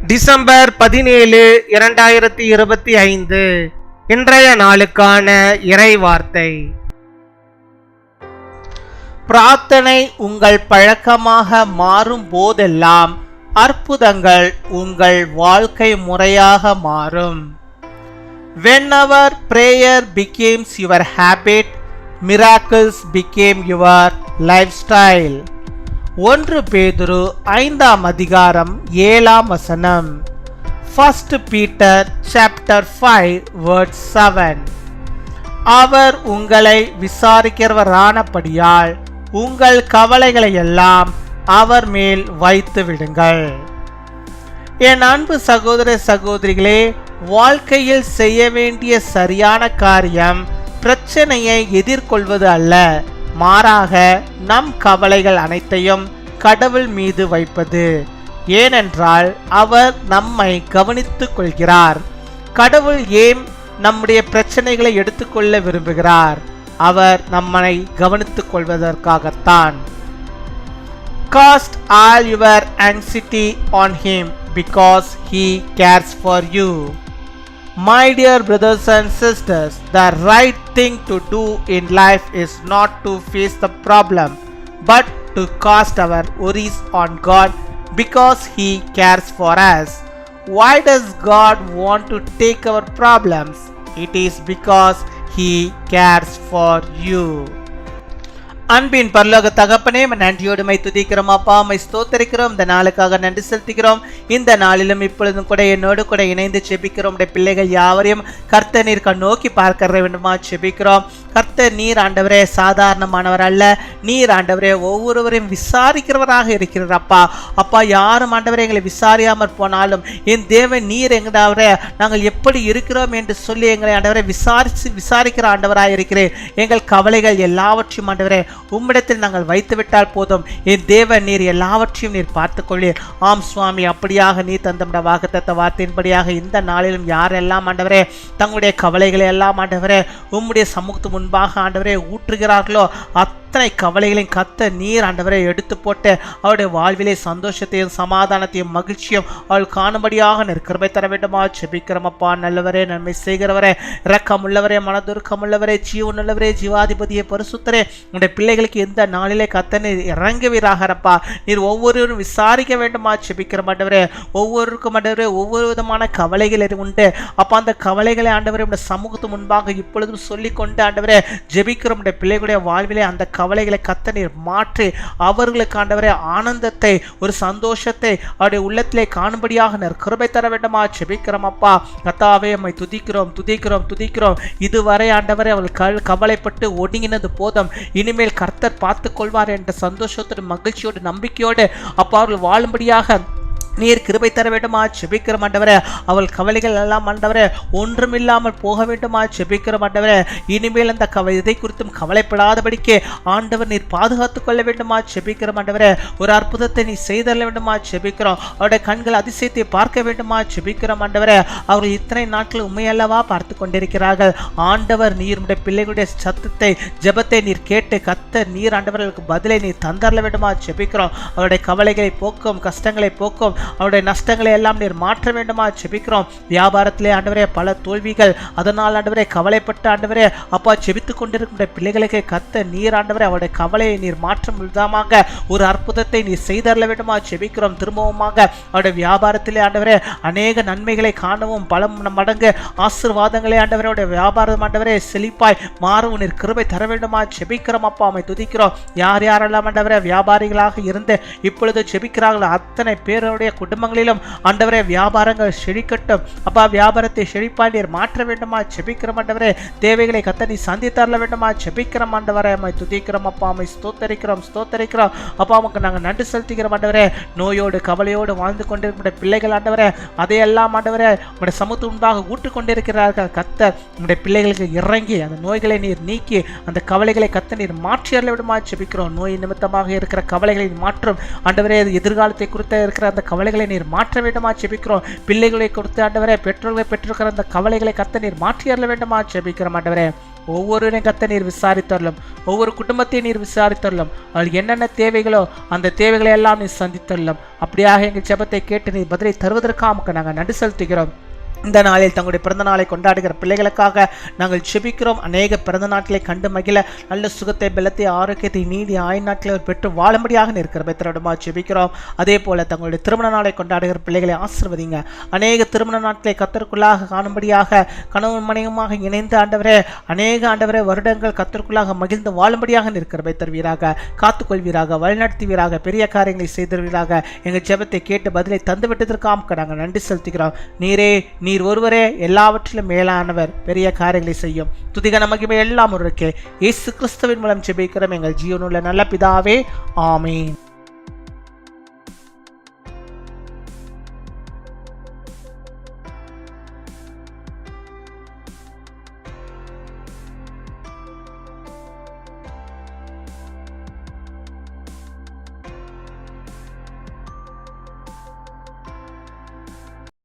December 17, 2025 இன்றைய நாளுக்கான இறை வார்த்தை. பிரார்த்தனை உங்கள் பழக்கமாக மாறும் போதெல்லாம் அற்புதங்கள் உங்கள் வாழ்க்கை முறையாக மாறும். Whenever prayer becomes your habit, miracles became your lifestyle. 1 பேதுரு 5ஆம் அதிகாரம் 7ஆம் வசனம். 1 Peter chapter 5 verse 7. அவர் உங்களை விசாரிக்கிறவரானபடியால் உங்கள் கவலைகளை எல்லாம் அவர் மேல் வைத்து விடுங்கள். என் அன்பு சகோதர சகோதரிகளே, வாழ்க்கையில் செய்ய வேண்டிய சரியான காரியம் பிரச்சனையை எதிர்கொள்வது அல்ல, மாறாக நம் கவலைகள் அனைத்தையும் கடவுள் மீது வைப்பது. ஏனென்றால் அவர் நம்மை கவனித்துக் கொள்கிறார். கடவுள் ஏன் நம்முடைய பிரச்சனைகளை எடுத்துக்கொள்ள விரும்புகிறார்? அவர் நம்மை கவனித்துக் கொள்வதற்காகத்தான். Cast all your anxiety on him because he cares for you. My dear brothers and sisters, the right thing to do in life is not to face the problem, but to cast our worries on God because he cares for us. Why does God want to take our problems? It is because he cares for you. அன்பின் பரலோக தகப்பனே, நன்றியோடு my துதிக்கிறோம் அப்பா, my ஸ்தோத்தரிக்கிறோம். இந்த நாளுக்காக நன்றி செலுத்துகிறோம். இந்த நாளிலும் இப்பொழுதும் கூட என்னோடு கூட இணைந்து செபிக்கிறோம். உடைய பிள்ளைகள் யாவரையும் கர்த்தர் நீர் நோக்கி பார்க்க வேண்டுமா செபிக்கிறோம். கர்த்தர் நீர் ஆண்டவரே சாதாரணமானவர் அல்ல, நீர் ஆண்டவரே ஒவ்வொருவரையும் விசாரிக்கிறவராக இருக்கிறார் அப்பா. அப்பா, யாரும் ஆண்டவரே எங்களை விசாரியாமற் போனாலும் என் தேவன் நீர் எங்கடாவரே நாங்கள் எப்படி இருக்கிறோம் என்று சொல்லி எங்களை ஆண்டவரை விசாரிக்கிற ஆண்டவராக இருக்கிறேன். எங்கள் கவலைகள் எல்லாவற்றையும் ஆண்டவரே உம்மிடத்தில் நாங்கள் வைத்துவிட்டால் போதும். என் தேவன் நீர் எல்லாவற்றையும் நீர் பார்த்துக் கொள்ளீர். ஆம் சுவாமி, அப்படியாக நீ தந்த வாக்குத்தத்த வார்த்தையின்படியாக இந்த நாளிலும் யாரெல்லாம் ஆண்டவரே தங்களுடைய கவலைகளை எல்லாம் ஆண்டவரே உம்முடைய சமூகத்து முன்பாக ஆண்டவரே ஊற்றுகிறார்களோ அத்தனை கவலைகளையும் கர்த்தர் நீர் ஆண்டவரை எடுத்து போட்டு அவருடைய வாழ்விலே சந்தோஷத்தையும் சமாதானத்தையும் மகிழ்ச்சியும் அவள் காணும்படியாக கிருபை தர வேண்டுமா செபிக்கிறோமப்பா. நல்லவரே, நன்மை செய்கிறவரே, இரக்கமுள்ளவரே, மனதுருக்கமுள்ளவரே, ஜீவனுள்ளவரே, ஜீவாதிபதியே, பரிசுத்தரே, உங்களுடைய பிள்ளைகளுக்கு எந்த நாளிலே கர்த்தர் நீர் இறங்குவீராகப்பா. நீர் ஒவ்வொருவரும் விசாரிக்க வேண்டுமா செபிக்கிற ஆண்டவரே. ஒவ்வொருக்கும் ஆண்டவரே ஒவ்வொரு விதமான கவலைகள் உண்டு அப்பா. அந்த கவலைகளை ஆண்டவரே உடைய சமூகத்து முன்பாக இப்பொழுதும் சொல்லிக்கொண்டு ஆண்டவரே ஜெபிக்கிற உடைய பிள்ளைகளுடைய வாழ்விலே அந்த கவலைகளை கர்த்தர் நீர் மாற்றி அவர்களுக்கு ஆண்டவரே ஆனந்தத்தை, ஒரு சந்தோஷத்தை அவருடைய உள்ளத்திலே காணும்படியாக கிருபை தர வேண்டுமா செபிக்கிறோம் அப்பா. கர்த்தாவே, உம்மை துதிக்கிறோம். இதுவரை ஆண்டவரே அவள் கவலைப்பட்டு ஒடுங்கினது போதும், இனிமேல் கர்த்தர் பார்த்துக் கொள்வார் என்ற சந்தோஷத்தோடு மகிழ்ச்சியோடு நம்பிக்கையோடு அப்பா அவர்கள் வாழும்படியாக நீர் கிருபை தர வேண்டுமா செபிக்கிற ஆண்டவரே. அவள் கவலைகள் எல்லாம் ஆண்டவரே ஒன்றுமில்லாமல் போக வேண்டுமா செபிக்கிற ஆண்டவரே. இனிமேல் அந்த இதை குறித்தும் கவலைப்படாதபடிக்கு ஆண்டவர் நீர் பாதுகாத்துக் கொள்ள வேண்டுமா செபிக்கிற ஆண்டவரே. ஒரு அற்புதத்தை நீ செய்தர வேண்டுமா செபிக்கிறோம். அவருடைய கண்கள் அதிசயத்தை பார்க்க வேண்டுமா செபிக்கிற ஆண்டவரே. அவர்கள் இத்தனை நாட்கள் உண்மையல்லவா பார்த்து கொண்டிருக்கிறார்கள். ஆண்டவர் நீர் உடைய பிள்ளைகளுடைய சத்தத்தை ஜெபத்தை நீர் கேட்டு கர்த்தர் நீர் ஆண்டவர்களுக்கு பதிலை நீர் தந்தரல வேண்டுமா செபிக்கிறோம். அவருடைய கவலைகளை போக்கும், கஷ்டங்களை போக்கும், அவருடைய நஷ்டங்களை எல்லாம் நீர் மாற்ற வேண்டுமா செபிக்கிறோம். வியாபாரத்திலே ஆண்டவரே பல தோல்விகள், அதனால் ஆண்டவரே கவலைப்பட்டு ஆண்டவரே அப்பா செபித்துக் கொண்டிருக்கின்ற பிள்ளைகளுக்கு கர்த்தர் நீர் ஆண்டவரே அவருடைய கவலையை நீர் மாற்றும் விதமாக ஒரு அற்புதத்தை நீர் செய்தரல வேண்டுமா செபிக்கிறோம். திரும்பவுமாக அவருடைய வியாபாரத்திலே ஆண்டவரே அநேக நன்மைகளை காணவும் பல மடங்கு ஆசீர்வாதங்களை ஆண்டவருடைய வியாபாரம் ஆண்டவரே செழிப்பாய் மாறவும் நீர் கிருபை தர வேண்டுமா செபிக்கிறோம் அப்பா. அமை துதிக்கிறோம். யாரெல்லாம் ஆண்டவரே வியாபாரிகளாக இருந்து இப்பொழுது செபிக்கிறார்களோ அத்தனை பேருடைய குடும்பங்களிலும் ஆண்டவரே வியாபாரங்கள் செழிக்கட்டும் அப்பா. வியாபாரத்தை செழிப்பாய் நீர் மாற்ற வேண்டுமா செபிக்கிறோம் ஆண்டவரே. தேவைகளை கர்த்தர் நீ சந்தித்தரல வேண்டுமா செபிக்கிறோம் ஆண்டவரே. அம்மை துதிக்கிறோம் அப்பா. அம்மை ஸ்தோத்தரிக்கிறோம் அப்பா. உமக்கு நாங்கள் நன்றி செலுத்துகிறோம் ஆண்டவரே. நோயோடு கவலையோடு வாழ்ந்து கொண்டிருக்கிற பிள்ளைகள் ஆண்டவரே அதையெல்லாம் ஆண்டவரே உங்களுடைய சமூகத்து முன்பாக ஊட்டு கொண்டிருக்கிறார்கள். கர்த்தர் உங்களுடைய பிள்ளைகளுக்கு இறங்கி அந்த நோய்களை நீர் நீக்கி அந்த கவலைகளை கர்த்தர் நீர் மாற்றியறல விடுமா செபிக்கிறோம். நோய் நிமித்தமாக இருக்கிற கவலைகளை மாற்றும் ஆண்டவரே. எதிர்காலத்தை குறித்த இருக்கிற அந்த கவலைகளை நீர் மாற்ற வேண்டுமா செபிக்கிறோம். பிள்ளைகளை கொடுத்து ஆண்டவரே பெற்றோர்களை பெற்றிருக்கிற அந்த கவலைகளை கர்த்தர் நீர் மாற்றியறல வேண்டுமா செபிக்கிறோம் ஆண்டவரே. ஒவ்வொருவரையும் கத்த நீர் விசாரித்தரலும், ஒவ்வொரு குடும்பத்தையும் நீர் விசாரித்தரலும், அவளுக்கு என்னென்ன தேவைகளோ அந்த தேவைகளை எல்லாம் நீர் சந்தித்தரலும். அப்படியாக எங்கள் ஜெபத்தை கேட்டு நீர் பதிலை தருவதற்காக நாங்கள் நன்றி செலுத்துகிறோம். இந்த நாளில் தங்களுடைய பிறந்த நாளை கொண்டாடுகிற பிள்ளைகளுக்காக நாங்கள் செபிக்கிறோம். அநேக பிறந்த நாட்களை கண்டு மகிழ நல்ல சுகத்தை, பலத்தை, ஆரோக்கியத்தை, நீடி நாட்களை பெற்று வாழும்படியாக இருக்கிற பெற்றோடமா செபிக்கிறோம். அதே போல தங்களுடைய திருமண நாளை கொண்டாடுகிற பிள்ளைகளை ஆசீர்வதிங்க. அநேக திருமண நாட்களை கத்தருக்குள்ளாக காணும்படியாக கணவன் மனைவியுமாக இணைந்து அநேக வருடங்கள் கத்தருக்குள்ளாக மகிழ்ந்து வாழும்படியாக இருக்கிற பெற்றவீராக, காத்துக்கொள்வீராக, வழிநடத்துவீராக, பெரிய காரியங்களை செய்தவீராக. எங்கள் ஜெபத்தை கேட்டு பதிலை தந்துவிட்டதற்காக நாங்கள் நன்றி செலுத்துகிறோம். நீர் ஒருவரே எல்லாவற்றிலும் மேலானவர், பெரிய காரியங்களை செய்யும். துதிகன மகிமை எல்லாம் ஒருவருக்கே. இயேசு கிறிஸ்துவின் மூலம் ஜெபிக்கிறோம் எங்கள் ஜீவனுள்ள நல்ல பிதாவே, ஆமீன்.